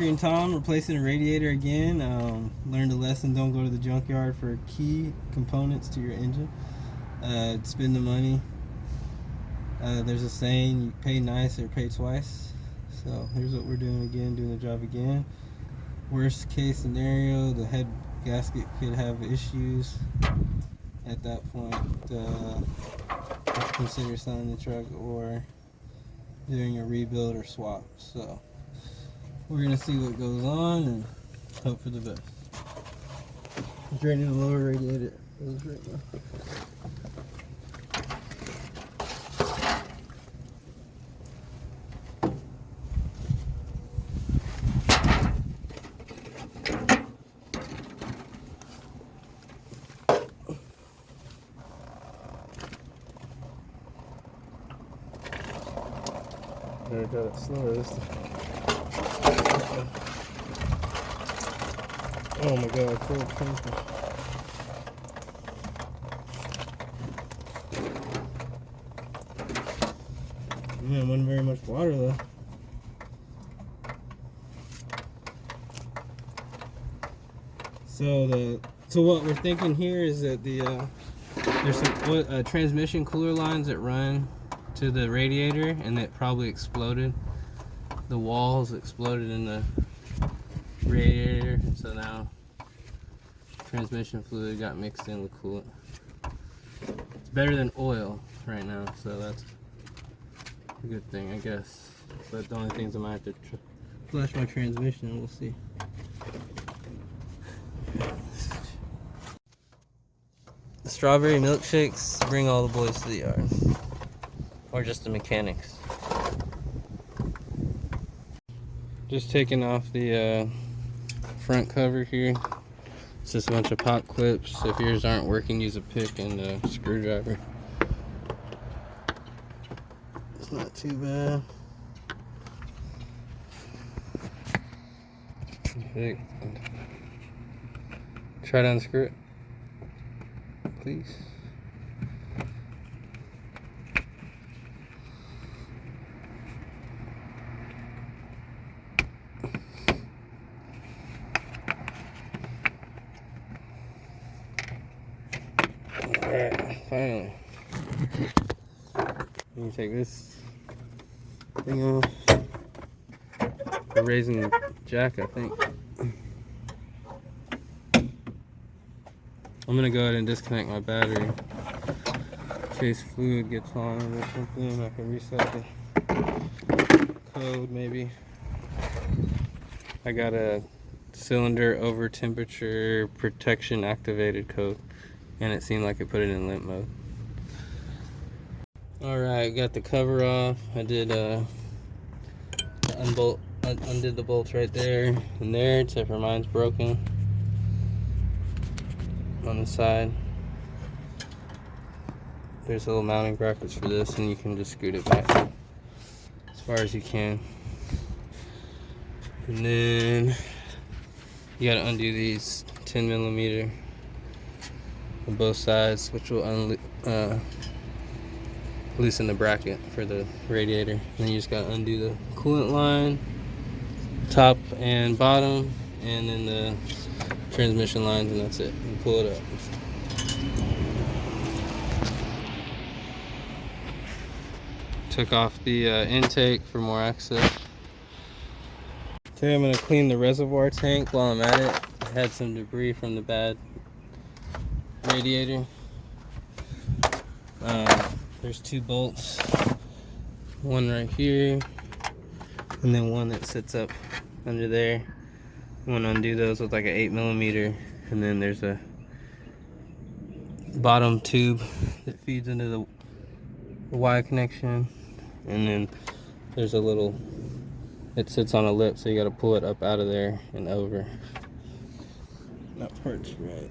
Green Tom, replacing a radiator again. Learned a lesson, don't go to the junkyard for key components to your engine. Spend the money. There's a saying, you pay nice or pay twice. So here's what we're doing again, doing the job again. Worst case scenario, the head gasket could have issues. At that point, consider selling the truck or doing a rebuild or swap. So we're gonna see what goes on and hope for the best. It's ready to lower radiator. It right now. I got it slower this time. Oh my god, full of chemicals. Man, wasn't very much water though. So what we're thinking here is that there's some transmission cooler lines that run to the radiator, and it probably exploded. The walls exploded in the radiator, and so now transmission fluid got mixed in with coolant. It's better than oil right now, so that's a good thing, I guess. But the only thing is I might have to flush my transmission, and we'll see. The strawberry milkshakes bring all the boys to the yard. Or just the mechanics. Just taking off the front cover here. It's just a bunch of pop clips. If yours aren't working, use a pick and a screwdriver. It's not too bad. Try to unscrew it, please. Alright, finally. You can take this thing off. We're raising the jack, I think. I'm gonna go ahead and disconnect my battery in case fluid gets on or something. I can reset the code maybe. I got a cylinder over temperature protection activated code, and it seemed like it put it in limp mode. Alright, got the cover off. I did undid the bolts right there and there, except for mine's broken on the side. There's little mounting brackets for this, and you can just scoot it back as far as you can. And then you gotta undo these 10mm on both sides, which will loosen the bracket for the radiator. And then you just gotta undo the coolant line, top and bottom, and then the transmission lines, and that's it. And pull it up. Took off the intake for more access. Okay, I'm gonna clean the reservoir tank while I'm at it. I had some debris from the bad radiator. There's two bolts, one right here, and then one that sits up under there. I'm gonna undo those with like an 8mm, and then there's a bottom tube that feeds into the Y connection, and then there's a little, it sits on a lip, so you gotta pull it up out of there and over. That part's right.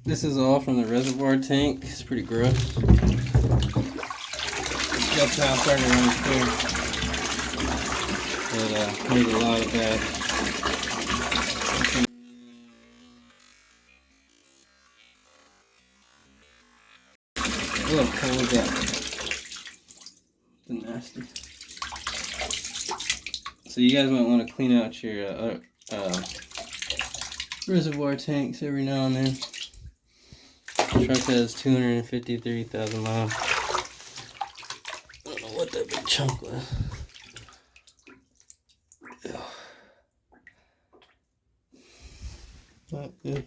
This is all from the reservoir tank. It's pretty gross. That's how I started running through. It made a lot of bad. nasty. So you guys might want to clean out your reservoir tanks every now and then. The truck has 253,000 miles. I don't know what that big chunk was. Ugh. Not good.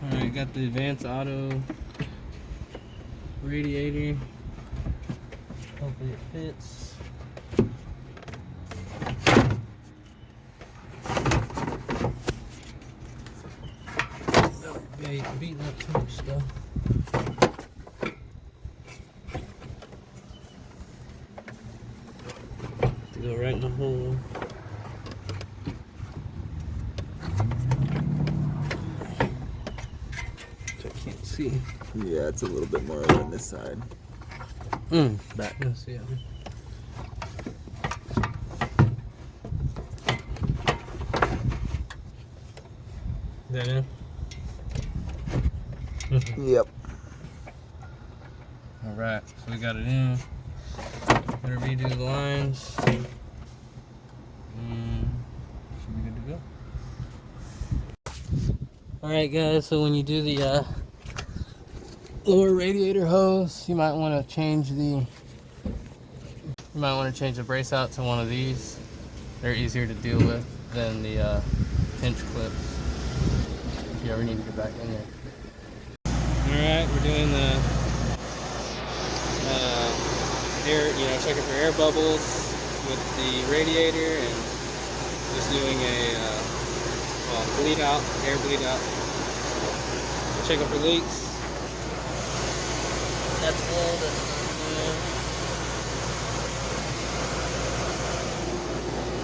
Alright, got the Advanced Auto radiator. Hopefully it fits. Yeah, you can beating up too much stuff. To go right in the hole. Which I can't see. Yeah, it's a little bit more on this side. Back. Let's see. Is that in? Yep. Alright, so we got it in. Better redo the lines. Should be good to go. Alright guys, so when you do the lower radiator hose, you might want to change the brace out to one of these. They're easier to deal with than the pinch clips if you ever need to get back in there. Alright, we're doing the air, checking for air bubbles with the radiator and just doing a bleed out, air bleed out. Checking for leaks. That's all that's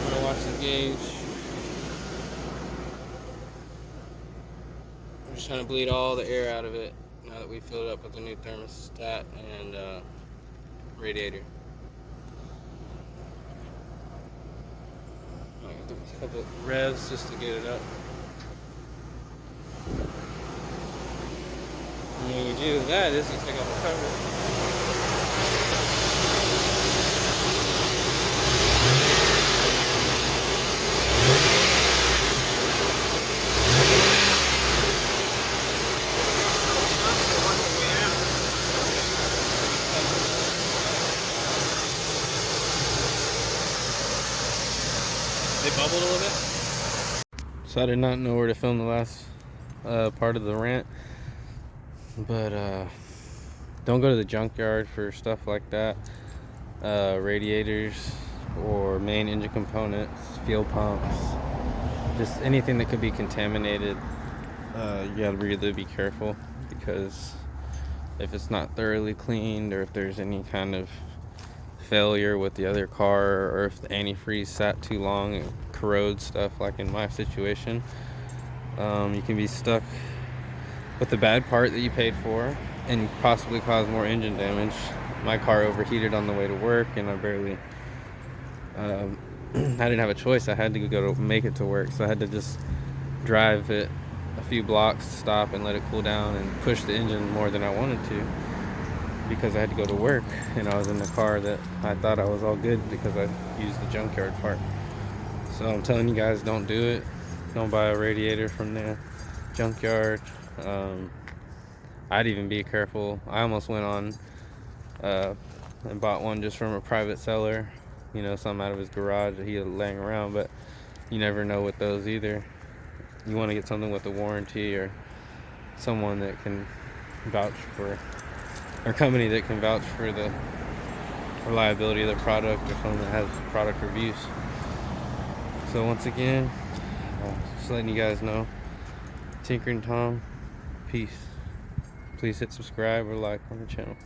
I'm gonna watch the gauge. I'm just trying to bleed all the air out of it now that we filled it up with the new thermostat and radiator. I'll do a couple revs just to get it up. And when you do that is you take off the cover. They bubbled a little bit. So I did not know where to film the last part of the rant, but don't go to the junkyard for stuff like that. Radiators or main engine components, fuel pumps, just anything that could be contaminated. You gotta really be careful, because if it's not thoroughly cleaned, or if there's any kind of failure with the other car, or if the antifreeze sat too long and corrodes stuff, like in my situation, you can be stuck with a bad part that you paid for and possibly cause more engine damage. My car overheated on the way to work, and I barely I didn't have a choice. I had to go to make it to work, so I had to just drive it a few blocks, stop and let it cool down, and push the engine more than I wanted to, because I had to go to work, and I was in the car that I thought I was all good because I used the junkyard part. So I'm telling you guys, don't do it. Don't buy a radiator from the junkyard. I'd even be careful. I almost went on and bought one just from a private seller, some out of his garage that he had laying around, but you never know with those either. You want to get something with a warranty, or someone that can vouch for, or company that can vouch for the reliability of the product, or someone that has product reviews. So once again, just letting you guys know, Tinker and Tom, peace. Please hit subscribe or like on the channel.